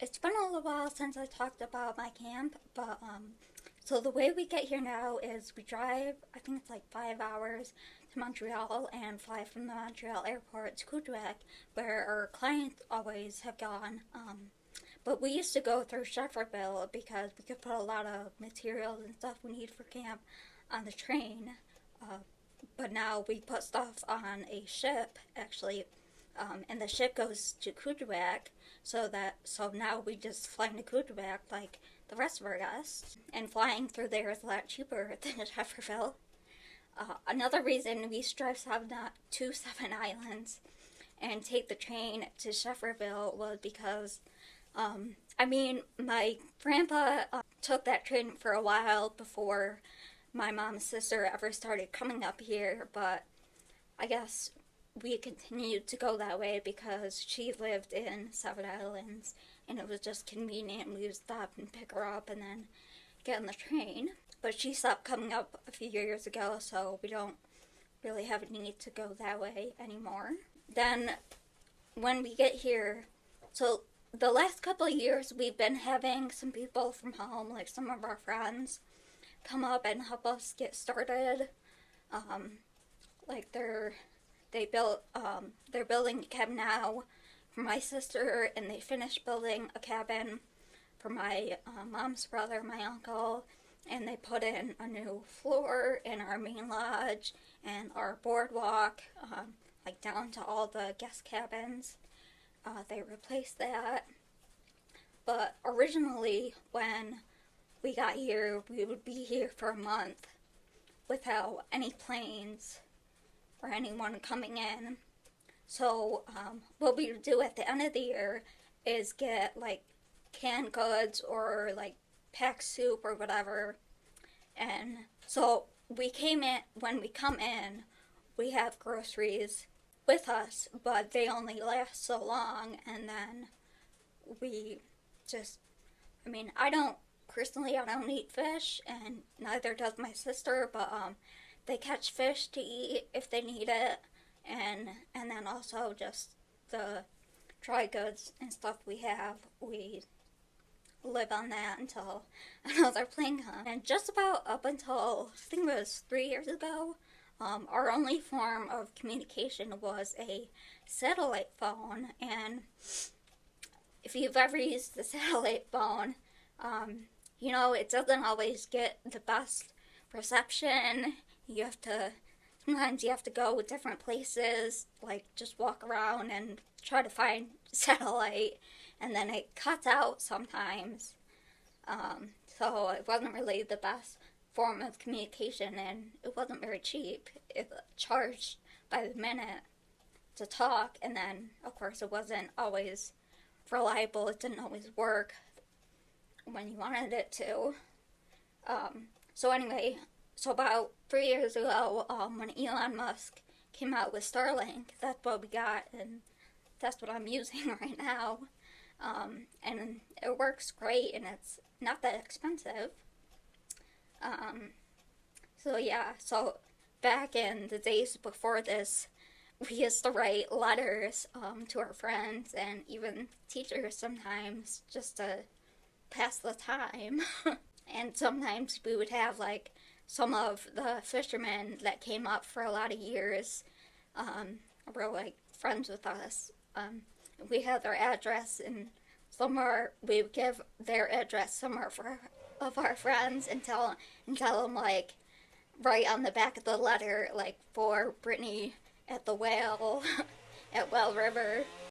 It's been a little while since I talked about my camp, but so the way we get here now is we drive, I think it's like 5 hours to Montreal and fly from the Montreal airport to Coudreac, where our clients always have gone. But we used to go through Shefferville because we could put a lot of materials and stuff we need for camp on the train. Uh, but now we put stuff on a ship, actually, and the ship goes to Kudravac, so now we just fly to Kudravac like the rest of our guests, and flying through there is a lot cheaper than at Hefferville. Another reason we drive to Seven Islands and take the train to Shefferville was because, my grandpa took that train for a while before my mom's sister ever started coming up here, but I guess we continued to go that way because she lived in Seven Islands and it was just convenient. We would stop and pick her up and then get on the train. But she stopped coming up a few years ago, so we don't really have a need to go that way anymore. Then, when we get here, so the last couple of years we've been having some people from home, like some of our friends, come up and help us get started. Um, like they're building a cabin now for my sister, and they finished building a cabin for my mom's brother, my uncle, and they put in a new floor in our main lodge and our boardwalk, like down to all the guest cabins. They replaced that. But originally, when we got here, we would be here for a month without any planes or anyone coming in. So, what we would do at the end of the year is get like canned goods or like packed soup or whatever. And so when we come in, we have groceries with us, but they only last so long, and then we just, I don't eat fish, and neither does my sister, but they catch fish to eat if they need it, and then also just the dry goods and stuff we live on that until another plane comes. And just about up until, I think it was 3 years ago, our only form of communication was a satellite phone. And if you've ever used the satellite phone, it doesn't always get the best reception. Sometimes you have to go different places, like just walk around and try to find satellite, and then it cuts out sometimes. So it wasn't really the best form of communication, and it wasn't very cheap. It charged by the minute to talk, and then, of course, it wasn't always reliable. It didn't always work when you wanted it to. So anyway, so about 3 years ago, when Elon Musk came out with Starlink, that's what we got, and that's what I'm using right now. And it works great, and it's not that expensive. So back in the days before this, we used to write letters to our friends and even teachers sometimes just to pass the time. And sometimes we would have like some of the fishermen that came up for a lot of years were like friends with us. We had their address, and we would give their address of our friends and tell them like right on the back of the letter, like for Brittany at the Whale at Whale River.